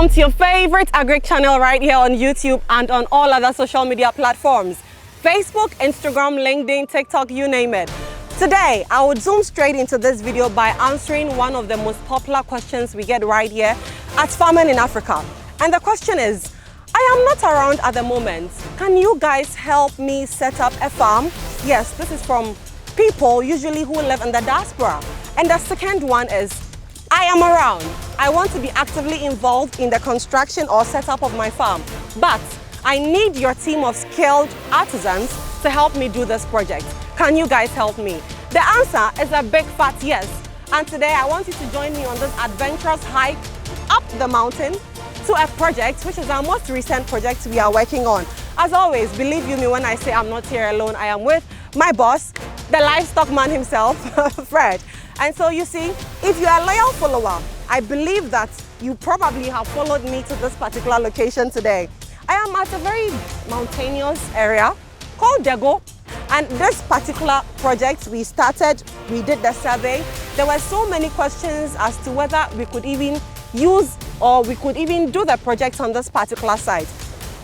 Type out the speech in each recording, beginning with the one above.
Welcome to your favorite agri channel right here on YouTube and on all other social media platforms. Facebook, Instagram, LinkedIn, TikTok, you name it. Today, I would zoom straight into this video by answering one of the most popular questions we get right here at Farming in Africa. And the question is, I am not around at the moment. Can you guys help me set up a farm? Yes, this is from people usually who live in the diaspora. And the second one is, I am around. I want to be actively involved in the construction or setup of my farm, but I need your team of skilled artisans to help me do this project. Can you guys help me? The answer is a big fat yes. And today I want you to join me on this adventurous hike up the mountain to a project which is our most recent project we are working on. As always, believe you me when I say I'm not here alone. I am with my boss, the livestock man himself, Fred. And so you see, if you are a loyal follower, I believe that you probably have followed me to this particular location today. I am at a very mountainous area called Dego. And this particular project we did the survey. There were so many questions as to whether we could even use or we could even do the project on this particular site.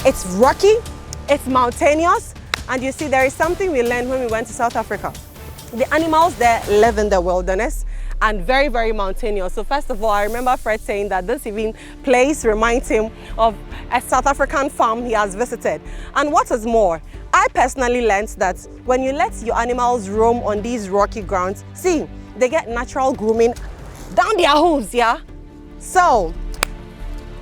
It's rocky, it's mountainous, and you see there is something we learned when we went to South Africa. The animals there live in the wilderness and very, very mountainous. So first of all, I remember Fred saying that this even place reminds him of a South African farm he has visited. And what is more, I personally learned that when you let your animals roam on these rocky grounds, see, they get natural grooming down their hooves, yeah? So,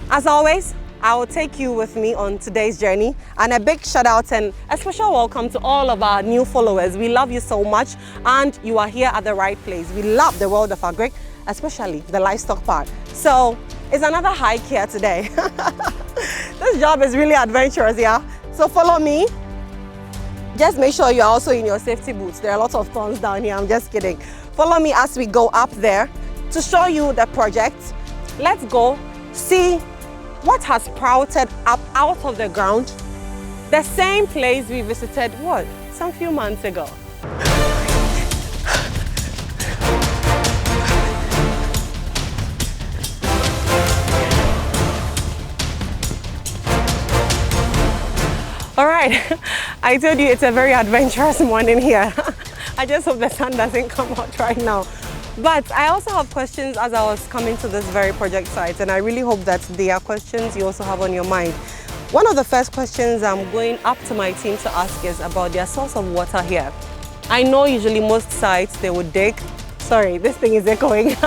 as always, I will take you with me on today's journey, and a big shout out and a special welcome to all of our new followers. We love you so much and you are here at the right place. We love the world of agri, especially the livestock part. So it's another hike here today. This job is really adventurous, yeah? So follow me. Just make sure you're also in your safety boots. There are lots of thorns down here, I'm just kidding. Follow me as we go up there to show you the project. Let's go see what has sprouted up out of the ground, the same place we visited, some few months ago. All right, I told you it's a very adventurous morning here. I just hope the sun doesn't come out right now. But I also have questions as I was coming to this very project site, and I really hope that they are questions you also have on your mind. One of the first questions I'm going up to my team to ask is about their source of water here. I know usually most sites they would dig. Sorry, this thing is echoing.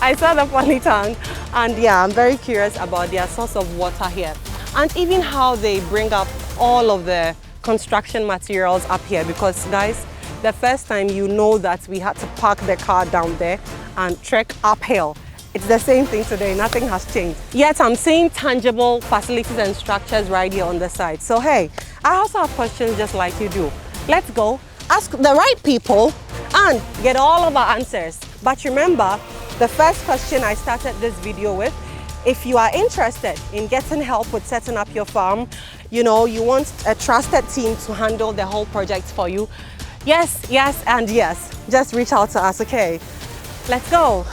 I saw the poly tank, and yeah, I'm very curious about their source of water here. And even how they bring up all of the construction materials up here, because guys, the first time you know that we had to park the car down there and trek uphill. It's the same thing today, nothing has changed. Yet I'm seeing tangible facilities and structures right here on the side. So hey, I also have questions just like you do. Let's go, ask the right people and get all of our answers. But remember, the first question I started this video with, if you are interested in getting help with setting up your farm, you know, you want a trusted team to handle the whole project for you, yes, yes, and yes. Just reach out to us, okay? Let's go.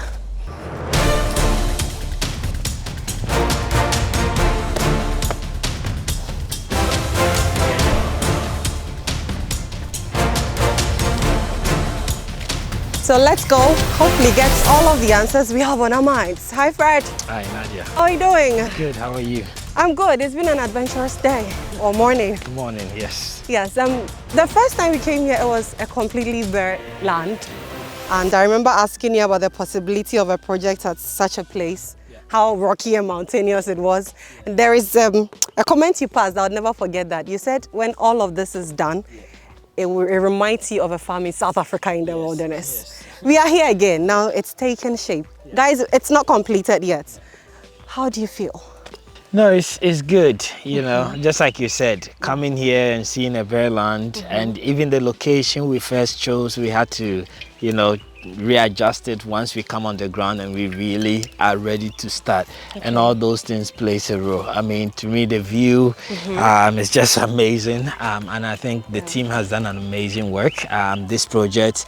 So let's go, hopefully get all of the answers we have on our minds. Hi, Fred. Hi, Nadia. How are you doing? Good, how are you? I'm good. It's been an adventurous day or morning. Morning, yes. Yes, the first time we came here, it was a completely bare land. And I remember asking you about the possibility of a project at such a place, how rocky and mountainous it was. And there is a comment you passed, I'll never forget that. You said when all of this is done, it reminds you of a farm in South Africa in the wilderness. Yes. We are here again. Now it's taken shape. Yeah. Guys, it's not completed yet. How do you feel? No, it's good, you know, just like you said, coming here and seeing a bare land, and even the location we first chose, we had to, you know, readjust it once we come on the ground and we really are ready to start. And all those things plays a role. I mean, to me, the view is just amazing, and I think the team has done an amazing work. This project,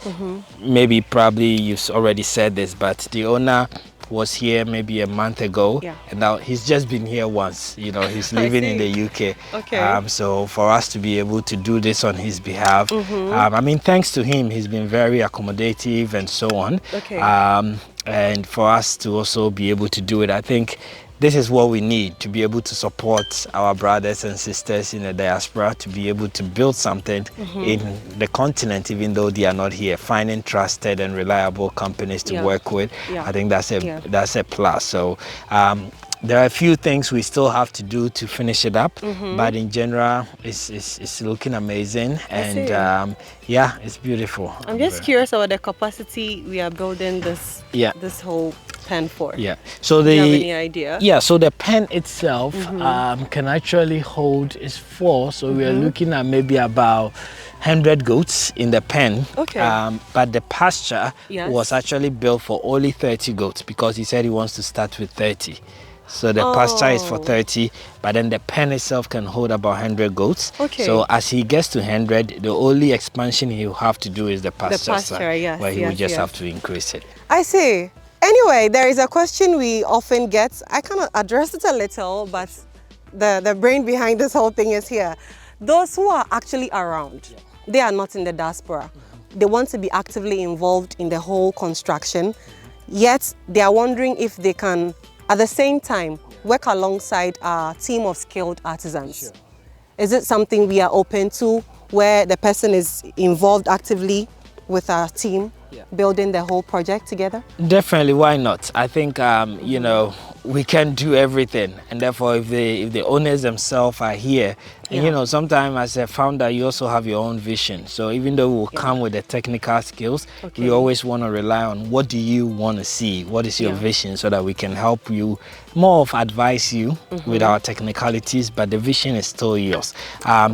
maybe probably you've already said this, but the owner was here maybe a month ago, Yeah. and now he's just been here once. You know, he's living in the UK. Okay. So for us to be able to do this on his behalf, I mean, thanks to him, he's been very accommodative and so on. Okay. And for us to also be able to do it, I think this is what we need to be able to support our brothers and sisters in the diaspora, to be able to build something in the continent, even though they are not here. Finding trusted and reliable companies to work with, I think that's a plus. So there are a few things we still have to do to finish it up, but in general, it's looking amazing, and yeah, it's beautiful. I'm just curious about the capacity we are building this whole pen for. Yeah. So do you have any idea? Yeah. So the pen itself can actually hold is 4. So we are looking at maybe about 100 goats in the pen. Okay. But the pasture was actually built for only 30 goats because he said he wants to start with 30. So the pasture is for 30, but then the pen itself can hold about 100 goats. Okay. So as he gets to 100, the only expansion he'll have to do is the pasture side, where he will just have to increase it. I see. Anyway, there is a question we often get. I kind of addressed it a little, but the brain behind this whole thing is here. Those who are actually around, they are not in the diaspora. They want to be actively involved in the whole construction, yet they are wondering if they can, at the same time, work alongside a team of skilled artisans. Sure. Is it something we are open to, where the person is involved actively with our team, building the whole project together? Definitely, why not? I think, you know, we can do everything, and therefore if the owners themselves are here, and you know, sometimes as a founder you also have your own vision. So even though we'll come with the technical skills, we always want to rely on what do you want to see, what is your vision, so that we can help you, more of advise you with our technicalities, but the vision is still yours.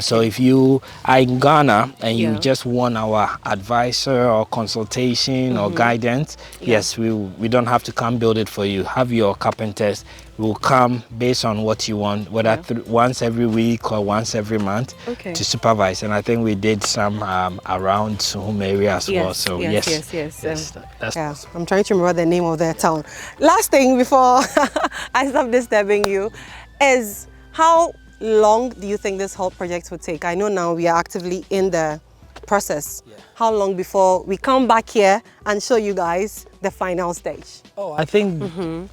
So if you are in Ghana and you just want our advisor or consultation or guidance, yes, we don't have to come build it for you. Have your carpenters will come based on what you want, whether once every week or once every month to supervise. And I think we did some around home area as well. So yes. I'm trying to remember the name of the town. Last thing before I stop disturbing you is, how long do you think this whole project would take? I know now we are actively in the process. How long before we come back here and show you guys the final stage? Oh, I think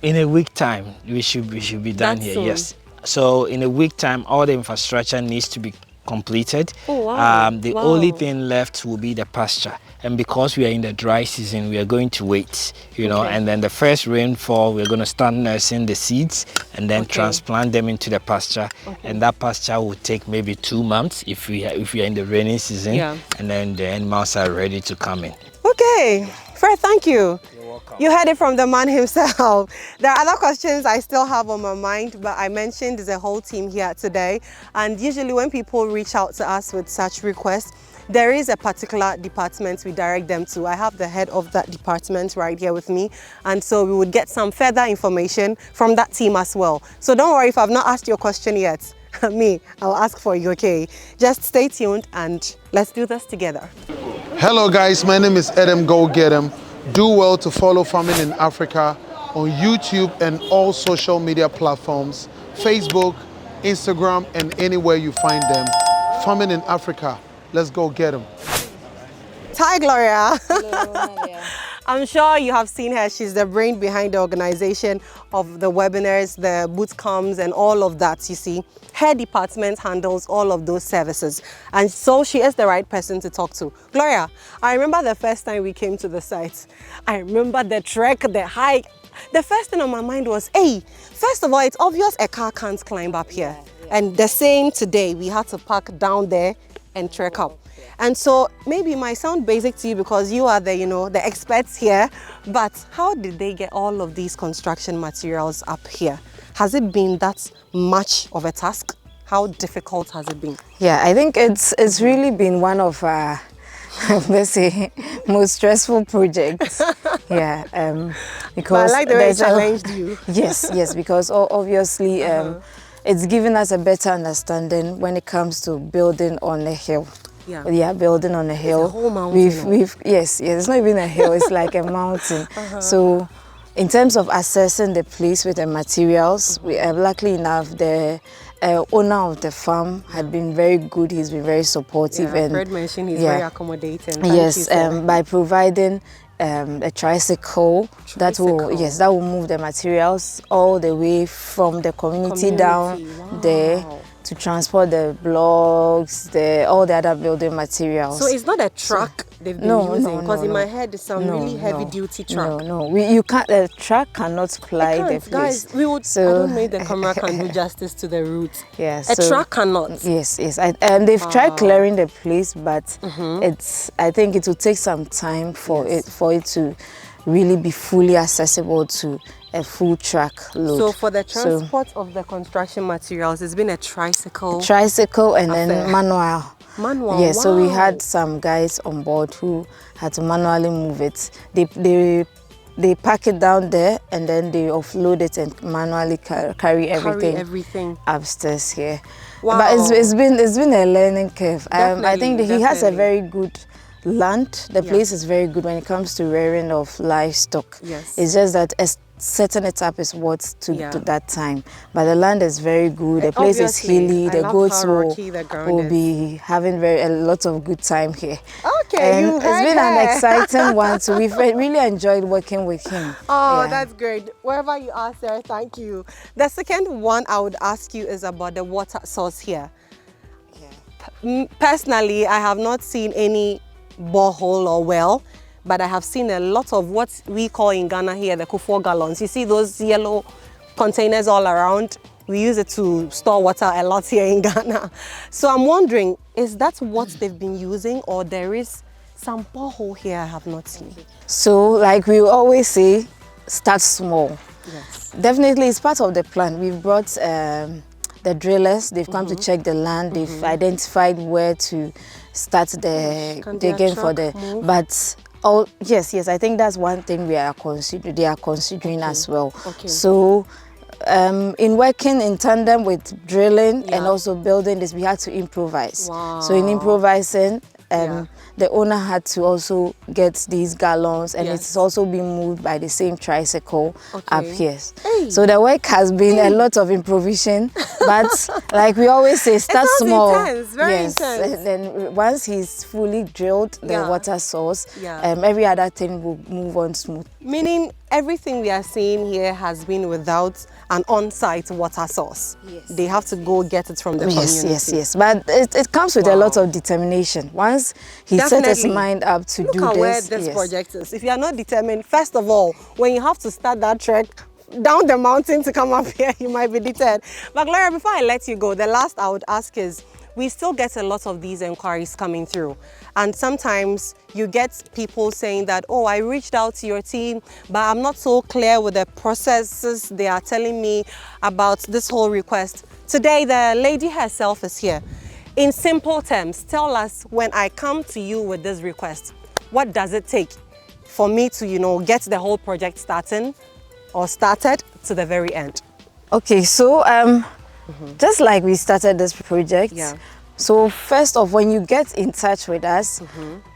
in a week time we should be done here. Soon. Yes. So in a week time, all the infrastructure needs to be completed. Oh, wow. The only thing left will be the pasture, and because we are in the dry season, we are going to wait, you know, and then the first rainfall, we're going to start nursing the seeds and then transplant them into the pasture, and that pasture will take maybe 2 months if we are in the rainy season, and then the animals are ready to come in. Okay, Fred, thank you. You heard it from the man himself. There are other questions I still have on my mind, but I mentioned there's a whole team here today. And usually when people reach out to us with such requests, there is a particular department we direct them to. I have the head of that department right here with me. And so we would get some further information from that team as well. So don't worry if I've not asked your question yet. I'll ask for you, okay? Just stay tuned and let's do this together. Hello guys, my name is Adam Go Get 'em. Do well to follow Farming in Africa on YouTube and all social media platforms, Facebook, Instagram, and anywhere you find them. Farming in Africa, let's go get them. Hi, Gloria. Hello, I'm sure you have seen her. She's the brain behind the organization of the webinars, the boot camps, and all of that, you see. Her department handles all of those services. And so she is the right person to talk to. Gloria, I remember the first time we came to the site. I remember the trek, the hike. The first thing on my mind was, hey, first of all, it's obvious a car can't climb up here. And the same today, we had to park down there and trek up. And so maybe it might sound basic to you because you are the, you know, the experts here, but how did they get all of these construction materials up here? Has it been that much of a task? How difficult has it been? Yeah, I think it's really been one of let's say most stressful projects. Yeah, because but I like the way it challenged you. Yes, because obviously it's given us a better understanding when it comes to building on a hill. Yeah, building on a hill. It's a whole mountain. Yes, it's not even a hill, it's like a mountain. So In terms of assessing the place with the materials, we luckily enough the owner of the farm had been very good. He's been very supportive, and and Fred mentioned he's very accommodating. Yes, by providing a tricycle that will move the materials all the way from the community down there to transport the blocks, all the other building materials. So it's not a truck they've been using, because in my head it's some really heavy duty truck. You can't. The truck cannot supply the place. Guys, I don't know if the camera can do justice to the route. Yes, a truck cannot. Yes. And they've tried clearing the place, but I think it will take some time for it to really be fully accessible to a full truck load. So for the transport of the construction materials, it's been a tricycle and then manual. Yes, wow. So we had some guys on board who had to manually move it. They pack it down there and then they offload it and manually carry everything upstairs here. Wow. But it's been a learning curve. I think he has a very good land. The place is very good when it comes to rearing of livestock. Yes. It's just that setting it up is what to that time. But the land is very good. The place is hilly. The goats will be having a lot of good time here. Okay, and it's been an exciting one. So we've really enjoyed working with him. Oh, that's great. Wherever you are, sir, thank you. The second one I would ask you is about the water source here. Personally, I have not seen any borehole or well, but I have seen a lot of what we call in Ghana here the kufuor gallons. You see those yellow containers all around? We use it to store water a lot here in Ghana. So I'm wondering, is that what they've been using, or there is some borehole here I have not seen? So like we always say, start small. Yes. Definitely it's part of the plan. We've brought the drillers. They've come to check the land. They've identified where to start the digging for the but yes, I think that's one thing they are considering as well. So in working in tandem with drilling and also building this, we had to improvise. So in improvising, the owner had to also get these gallons, and it's also been moved by the same tricycle up here. So the work has been a lot of improvisation, but like we always say, start small. Intense, very intense. And then once he's fully drilled the water source, every other thing will move on smooth. Meaning everything we are seeing here has been without an on-site water source. Yes. They have to go get it from the community. Yes. But it comes with a lot of determination. Once he set his mind up to do this. Look at where this project is. If you are not determined, first of all, when you have to start that trek down the mountain to come up here, you might be deterred. But Gloria, before I let you go, the last I would ask is, we still get a lot of these inquiries coming through. And sometimes you get people saying that, oh, I reached out to your team, but I'm not so clear with the processes they are telling me about this whole request. Today, the lady herself is here. In simple terms, tell us, when I come to you with this request, what does it take for me to, get the whole project started to the very end? Okay, so just like we started this project, so first off, when you get in touch with us,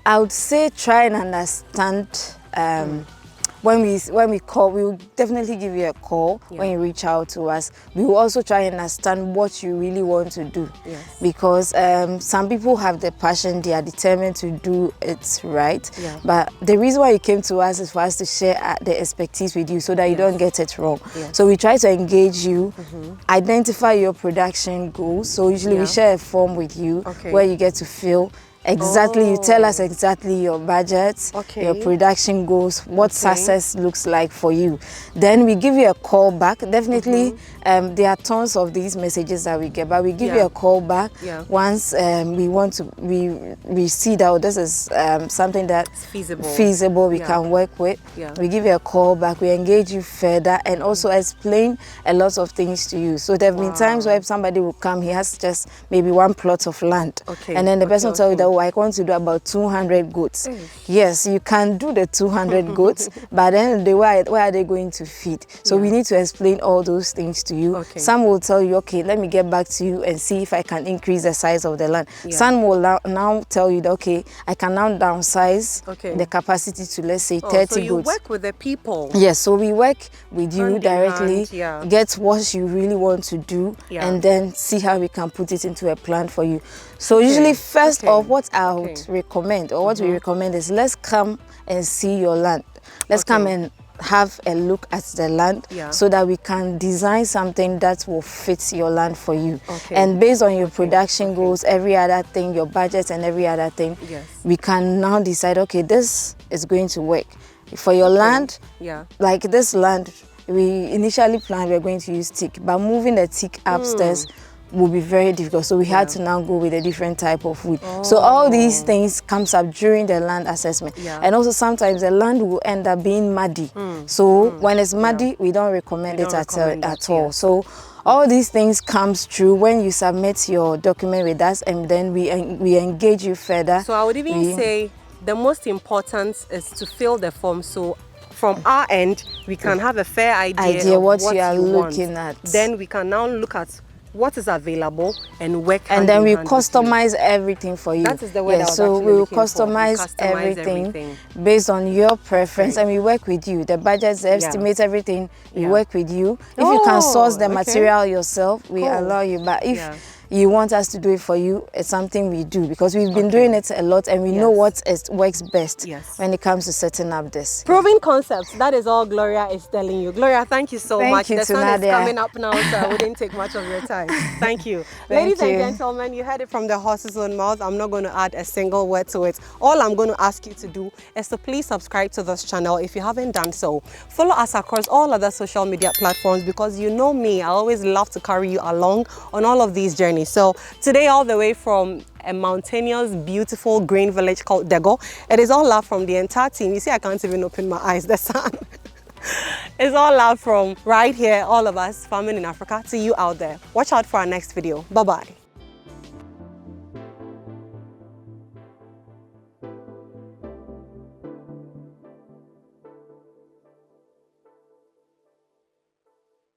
I would say try and understand. When we call, we will definitely give you a call when you reach out to us. We will also try and understand what you really want to do. Yes. Because some people have the passion, they are determined to do it right. Yeah. But the reason why you came to us is for us to share the expertise with you so that you don't get it wrong. Yes. So we try to engage you, identify your production goals. So usually we share a form with you where you get to fill exactly, you tell us exactly your budget, your production goals, what success looks like for you. Then we give you a call back. Definitely, there are tons of these messages that we get, but we give you a call back once we see that this is something that's feasible we can work with. We give you a call back, we engage you further, and also explain a lot of things to you. So there have been times where somebody will come, he has just maybe one plot of land, and then the person will tell you that, oh, I want to do about 200 goats. Yes, you can do the 200 goats, but then where are they going to feed? So we need to explain all those things to you. Some will tell you, okay, let me get back to you and see if I can increase the size of the land. Some will now tell you that, okay, I can now downsize the capacity to, let's say, 30 so you goats. work with the people. Yes, so we work with you directly, hand, get what you really want to do, and then see how we can put it into a plan for you. So usually first off, what I would recommend, or what we recommend is, let's come and see your land. Let's come and have a look at the land so that we can design something that will fit your land for you. And based on your production goals, every other thing, your budget and every other thing, we can now decide, okay, this is going to work. For your land, like this land, we initially planned we were going to use teak, but moving the teak upstairs will be very difficult. So we had to now go with a different type of wood. So all these things comes up during the land assessment. And also sometimes the land will end up being muddy. So when it's muddy, we don't recommend it at all. So all these things comes through when you submit your document with us, and then we engage you further. So I would even say the most important is to fill the form. So from our end, we can have a fair idea of what you are looking at. Then we can now look at what is available and work hand and then we hand customize everything for you. That is the word I was so actually we will looking for. customize everything based on your preference, and we work with you. The budgets, the estimates, everything, we work with you. If you can source the material yourself, we allow you. But if you want us to do it for you, it's something we do, because we've been doing it a lot, and we know what works best when it comes to setting up this. Proving concepts, that is all Gloria is telling you. Gloria, thank you so much. The sun is coming up now, so I wouldn't take much of your time. Thank you. Ladies and gentlemen, you heard it from the horse's own mouth. I'm not going to add a single word to it. All I'm going to ask you to do is to please subscribe to this channel if you haven't done so. Follow us across all other social media platforms, because you know me, I always love to carry you along on all of these journeys. So today, all the way from a mountainous, beautiful green village called Dego, it is all love from the entire team. You see, I can't even open my eyes, the sun. It's all love from right here, all of us farming in Africa, to you out there. Watch out for our next video. Bye-bye.